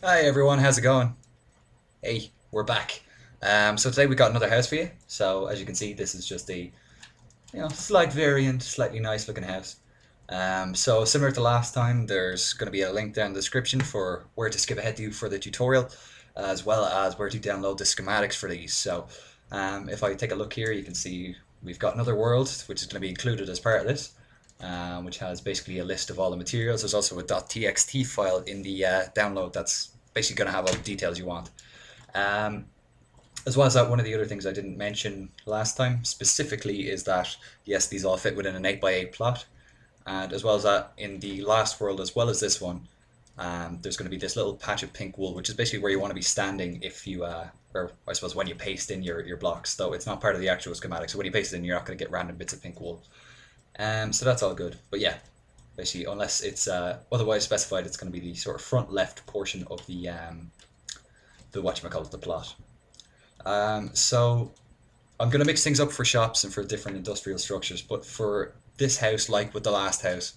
Hi everyone, how's it going? Hey, we're back. So today we got another house for you. So as you can see, this is just a slight variant, slightly nice looking house. So similar to last time, there's going to be a link down in the description for where to skip ahead to for the tutorial, as well as where to download the schematics for these. So if I take a look here, you can see we've got another world, which is going to be included as part of this. Which has basically a list of all the materials. There's also a .txt file in the download that's basically going to have all the details you want. Um, as well as that, one of the other things I didn't mention last time specifically is that yes, these all fit within an 8x8 plot, and as well as that, in the last world as well as this one, there's going to be this little patch of pink wool, which is basically where you want to be standing if you, or I suppose when you paste in your blocks. Though it's not part of the actual schematic, so when you paste it in, you're not going to get random bits of pink wool. So that's all good. But yeah, basically, unless it's otherwise specified, it's going to be the sort of front left portion of the whatchamacallit, the plot. So I'm going to mix things up for shops and for different industrial structures, but for this house, like with the last house,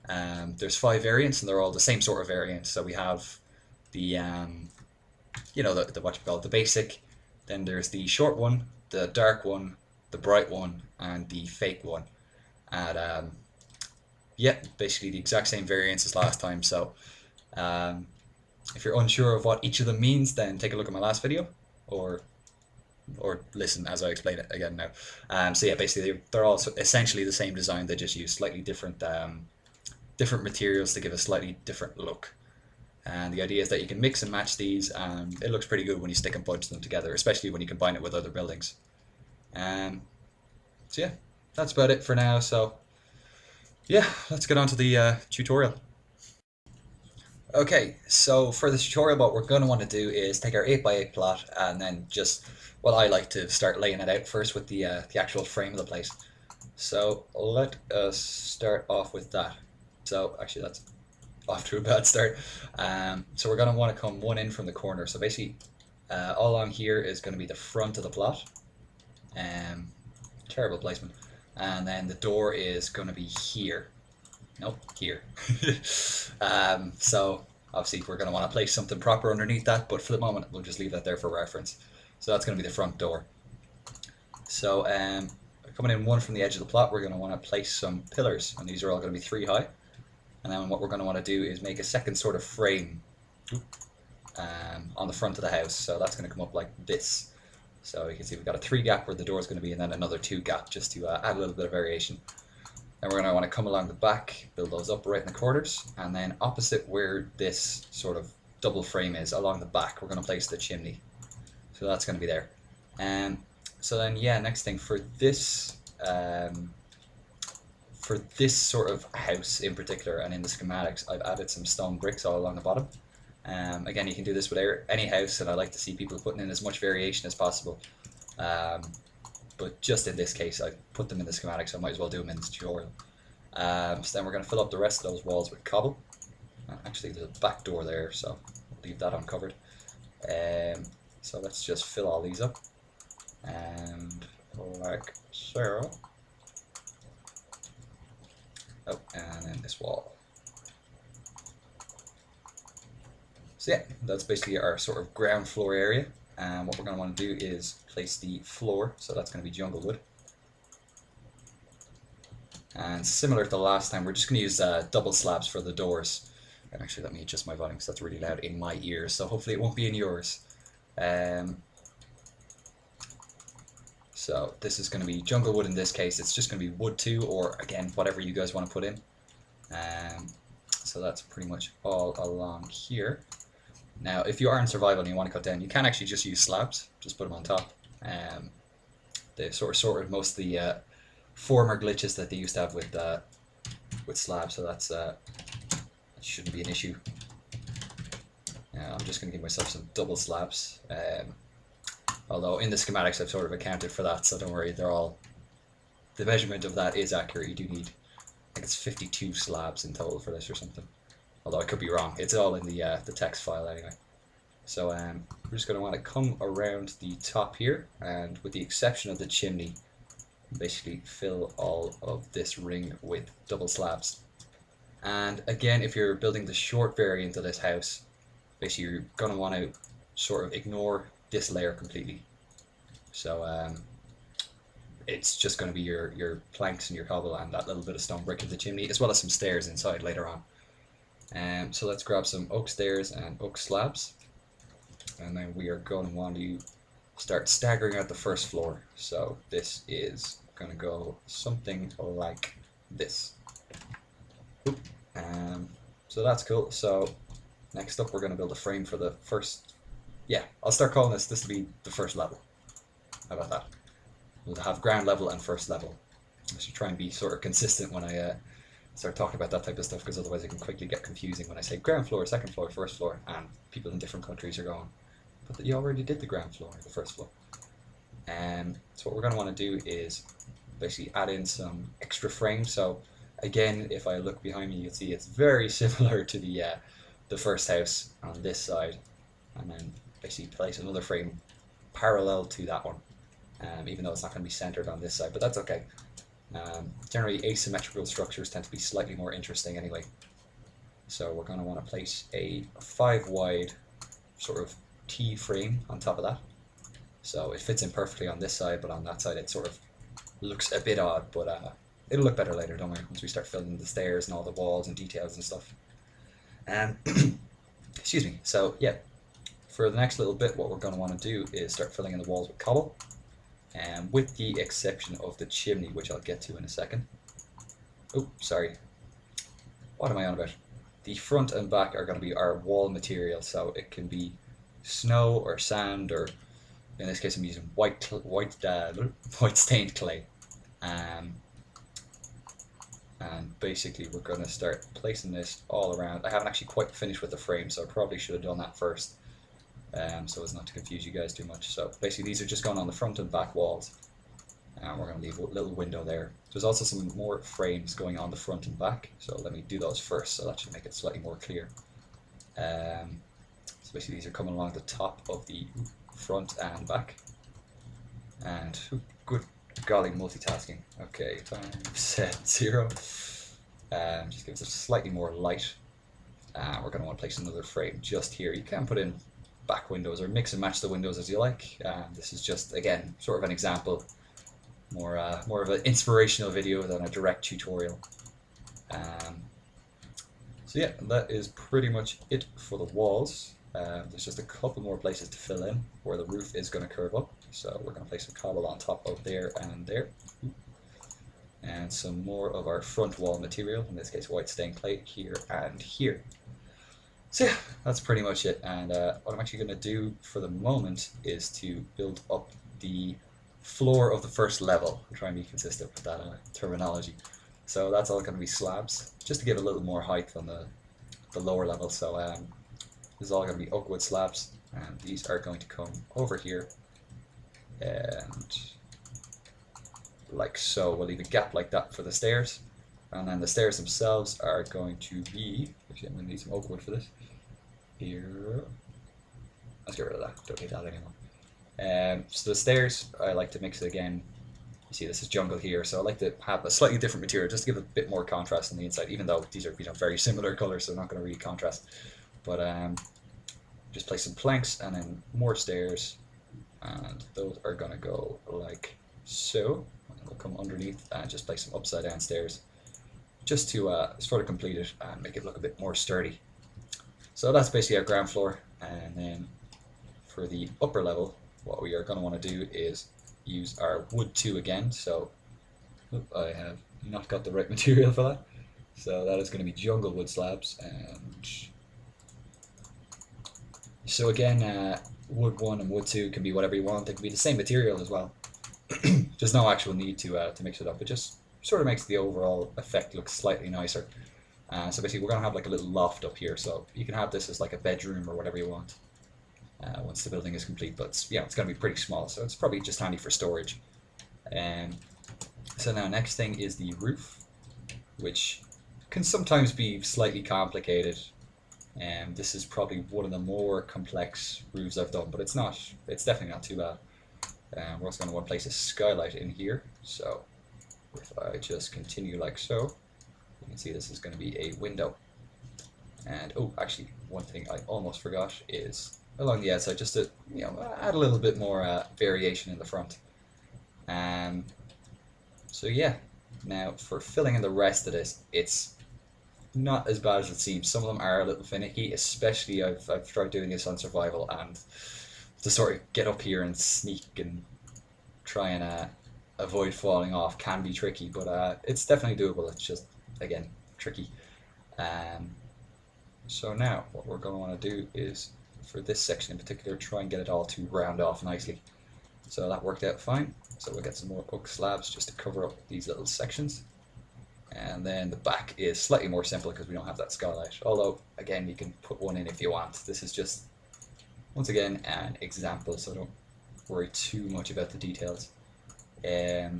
there's five variants and they're all the same sort of variant. So we have the the whatchamacallit, the basic, then there's the short one, the dark one, the bright one, and the fake one. And yeah, basically the exact same variants as last time. So um, if you're unsure of what each of them means, then take a look at my last video, or listen as I explain it again now. So yeah, basically they're all essentially the same design. They just use slightly different materials to give a slightly different look. And the idea is that you can mix and match these, and it looks pretty good when you stick and bunch them together, especially when you combine it with other buildings. Um, so yeah, that's about it for now. So yeah, let's get on to the tutorial. Okay, so for the tutorial, what we're going to want to do is take our 8x8 plot and then just, well, I like to start laying it out first with the actual frame of the place. So let us start off with that. So actually, that's off to a bad start. So we're going to want to come one in from the corner. So basically, all along here is going to be the front of the plot. Um, Terrible placement. And then the door is going to be here. Nope, here. So obviously we're going to want to place something proper underneath that, but for the moment we'll just leave that there for reference. So that's going to be the front door. So coming in one from the edge of the plot, we're going to want to place some pillars, and these are all going to be 3 high. And then what we're going to want to do is make a second sort of frame on the front of the house. So that's going to come up like this. So you can see we've got a 3 gap where the door is going to be, and then another 2 gap just to add a little bit of variation. Then we're going to want to come along the back, build those up right in the corners, and then opposite where this sort of double frame is, along the back, we're going to place the chimney. So that's going to be there. So then, yeah, next thing for this sort of house in particular, and in the schematics, I've added some stone bricks all along the bottom. Again, you can do this with any house, and I like to see people putting in as much variation as possible. Um, but just in this case, I put them in the schematic, so I might as well do them in this tutorial. So then we're going to fill up the rest of those walls with cobble. Actually, there's a back door there, so we'll leave that uncovered. So let's just fill all these up. And like so. Oh, and then this wall. So yeah, that's basically our sort of ground floor area. And what we're going to want to do is place the floor, so that's going to be jungle wood. And similar to the last time, we're just going to use double slabs for the doors. And actually, let me adjust my volume because that's really loud in my ears, so hopefully it won't be in yours. So this is going to be jungle wood in this case. It's just going to be wood 2, or again, whatever you guys want to put in. So that's pretty much all along here. Now, if you are in survival and you want to cut down, you can actually just use slabs. Just put them on top. They've sort of sorted most of the former glitches that they used to have with slabs, so that shouldn't be an issue. Now, I'm just going to give myself some double slabs. Although in the schematics I've sort of accounted for that, so don't worry, the measurement of that is accurate. You do need, I think it's 52 slabs in total for this or something. Although I could be wrong. It's all in the text file anyway. So we're just going to want to come around the top here, and with the exception of the chimney, basically fill all of this ring with double slabs. And again, if you're building the short variant of this house, basically you're going to want to sort of ignore this layer completely. So it's just going to be your planks and your cobble and that little bit of stone brick of the chimney, as well as some stairs inside later on. So let's grab some oak stairs and oak slabs, and then we are going to want to start staggering out the first floor. So this is going to go something like this. So that's cool. So next up we're going to build a frame for the first, yeah, I'll start calling this to be the first level. How about that? We'll have ground level and first level. I should try and be sort of consistent when I start talking about that type of stuff, because otherwise it can quickly get confusing when I say ground floor, second floor, first floor, and people in different countries are going, but you already did the ground floor, the first floor. So what we're going to want to do is basically add in some extra frames. So again, if I look behind me, you can see it's very similar to the first house on this side, and then basically place another frame parallel to that one, even though it's not going to be centered on this side, but that's okay. Generally asymmetrical structures tend to be slightly more interesting anyway. So we're going to want to place a 5 wide sort of T frame on top of that. So it fits in perfectly on this side, but on that side it sort of looks a bit odd, but it'll look better later, don't worry, once we start filling the stairs and all the walls and details and stuff. Excuse me. So yeah, for the next little bit, what we're going to want to do is start filling in the walls with cobble, with the exception of the chimney, which I'll get to in a second. Oh, sorry. What am I on about? The front and back are going to be our wall material, so it can be snow or sand, or in this case I'm using white stained clay. And basically we're going to start placing this all around. I haven't actually quite finished with the frame, so I probably should have done that first, so as not to confuse you guys too much. So basically these are just going on the front and back walls, and we're going to leave a little window there. There's also some more frames going on the front and back, so let me do those first, so that should make it slightly more clear. So basically these are coming along the top of the front and back, and good golly, multitasking. Okay, time set 0. Just gives us slightly more light. We're going to want to place another frame just here. You can put in back windows or mix and match the windows as you like. This is just, again, sort of an example, more of an inspirational video than a direct tutorial. So yeah, that is pretty much it for the walls. There's just a couple more places to fill in where the roof is going to curve up. So we're going to place some cobble on top of there and there. And some more of our front wall material, in this case white stained clay, here and here. So yeah, that's pretty much it. And what I'm actually going to do for the moment is to build up the floor of the first level. I'm trying to be consistent with that terminology. So that's all going to be slabs, just to give a little more height on the lower level. So this is all going to be oak wood slabs, and these are going to come over here, and like so. We'll leave a gap like that for the stairs, and then the stairs themselves are going to be, actually I'm going to need some oak wood for this, here, let's get rid of that, don't need that anymore. So the stairs, I like to mix it again. You see this is jungle here, so I like to have a slightly different material just to give a bit more contrast on the inside, even though these are very similar colors, so they're not going to really contrast. But just place some planks and then more stairs, and those are going to go like so. And we'll come underneath and just place some upside down stairs just to sort of complete it and make it look a bit more sturdy. So that's basically our ground floor, and then for the upper level, what we are going to want to do is use our wood 2 again. So I have not got the right material for that, so that is going to be jungle wood slabs. And so again, wood 1 and wood 2 can be whatever you want. They can be the same material as well. There's no actual need to mix it up. It just sort of makes the overall effect look slightly nicer. So basically we're going to have like a little loft up here, so you can have this as like a bedroom or whatever you want once the building is complete, but it's going to be pretty small, so it's probably just handy for storage. So now next thing is the roof, which can sometimes be slightly complicated. This is probably one of the more complex roofs I've done, but it's definitely not too bad. We're also going to want to place a skylight in here, so if I just continue like so, you can see this is going to be a window. And oh, actually, one thing I almost forgot is along the outside, just to add a little bit more variation in the front. So yeah, now for filling in the rest of this, it's not as bad as it seems. Some of them are a little finicky, especially I've tried doing this on survival, and to sort of get up here and sneak and try and avoid falling off can be tricky, but it's definitely doable. It's just, again, tricky. Um, so now what we're going to want to do is, for this section in particular, try and get it all to round off nicely. So that worked out fine. So we'll get some more oak slabs just to cover up these little sections. And then the back is slightly more simple because we don't have that skylight. Although, again, you can put one in if you want. This is just, once again, an example, so don't worry too much about the details. So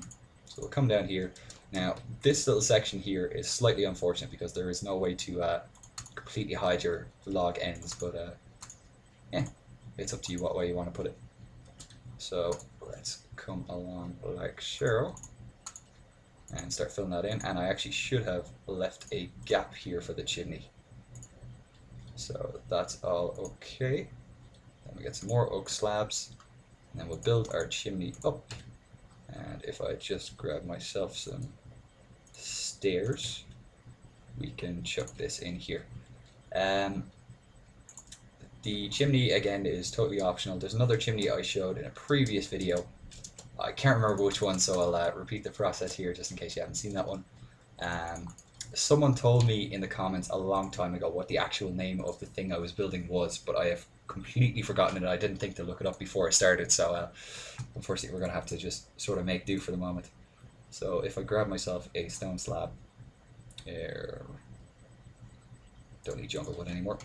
we'll come down here. Now, this little section here is slightly unfortunate because there is no way to completely hide your log ends, but yeah, it's up to you what way you want to put it. So let's come along like so and start filling that in. And I actually should have left a gap here for the chimney. So that's all okay. Then we get some more oak slabs, and then we'll build our chimney up. And if I just grab myself some stairs, we can chuck this in here. The chimney, again, is totally optional. There's another chimney I showed in a previous video. I can't remember which one, so I'll repeat the process here just in case you haven't seen that one. Someone told me in the comments a long time ago what the actual name of the thing I was building was, but I have completely forgotten it. I didn't think to look it up before I started, so unfortunately we're going to have to just sort of make do for the moment. So if I grab myself a stone slab, don't need jungle wood anymore.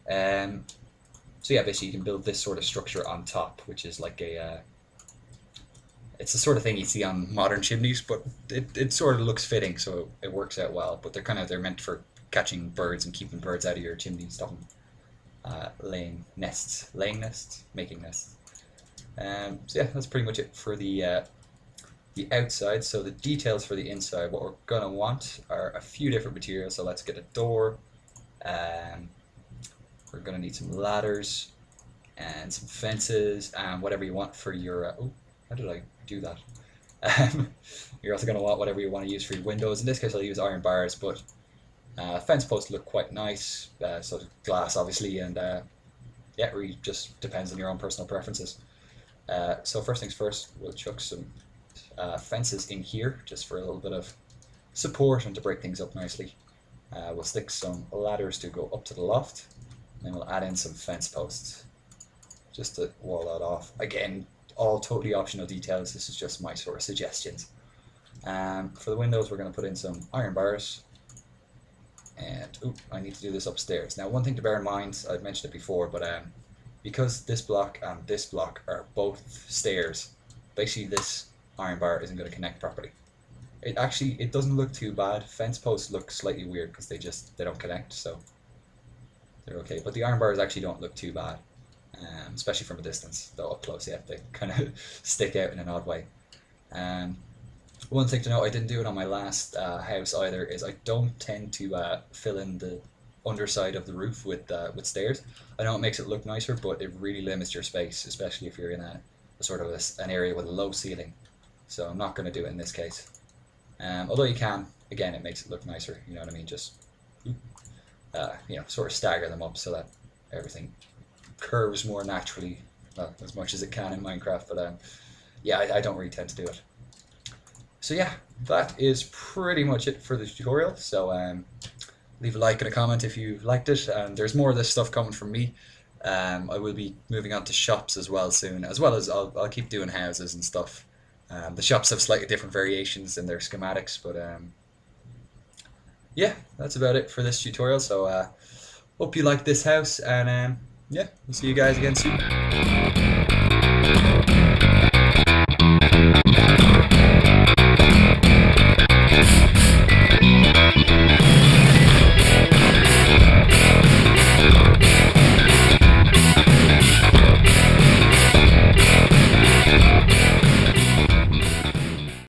So yeah, basically you can build this sort of structure on top, which is like it's the sort of thing you see on modern chimneys, but it sort of looks fitting, so it works out well. But they're meant for catching birds and keeping birds out of your chimney and stuff. Laying nests, making nests. So yeah, that's pretty much it for the outside. So the details for the inside, what we're gonna want are a few different materials. So let's get a door. We're gonna need some ladders and some fences and whatever you want for your. Oh, how did I do that? You're also gonna want whatever you want to use for your windows. In this case, I'll use iron bars, but fence posts look quite nice. So glass, obviously, and yeah, it really just depends on your own personal preferences. So first things first, we'll chuck some fences in here just for a little bit of support and to break things up nicely. We'll stick some ladders to go up to the loft. Then we'll add in some fence posts just to wall that off. Again, all totally optional details. This is just my sort of suggestions. For the windows, we're going to put in some iron bars. And I need to do this upstairs. Now, one thing to bear in mind, I've mentioned it before, but because this block and this block are both stairs, basically this iron bar isn't going to connect properly. It doesn't look too bad. Fence posts look slightly weird because they don't connect, so they're okay. But the iron bars actually don't look too bad, especially from a distance. Though up close, yeah, they kind of stick out in an odd way. One thing to note, I didn't do it on my last house either, is I don't tend to fill in the underside of the roof with stairs. I know it makes it look nicer, but it really limits your space, especially if you're in a sort of an area with a low ceiling. So I'm not going to do it in this case. Although you can, again, it makes it look nicer, you know what I mean, just sort of stagger them up so that everything curves more naturally, well, as much as it can in Minecraft, but yeah, I don't really tend to do it. So yeah, that is pretty much it for the tutorial. So leave a like and a comment if you liked it, and there's more of this stuff coming from me. I will be moving on to shops as well soon, as well as I'll keep doing houses and stuff. The shops have slightly different variations in their schematics, but yeah, that's about it for this tutorial. So hope you liked this house, and yeah, we'll see you guys again soon.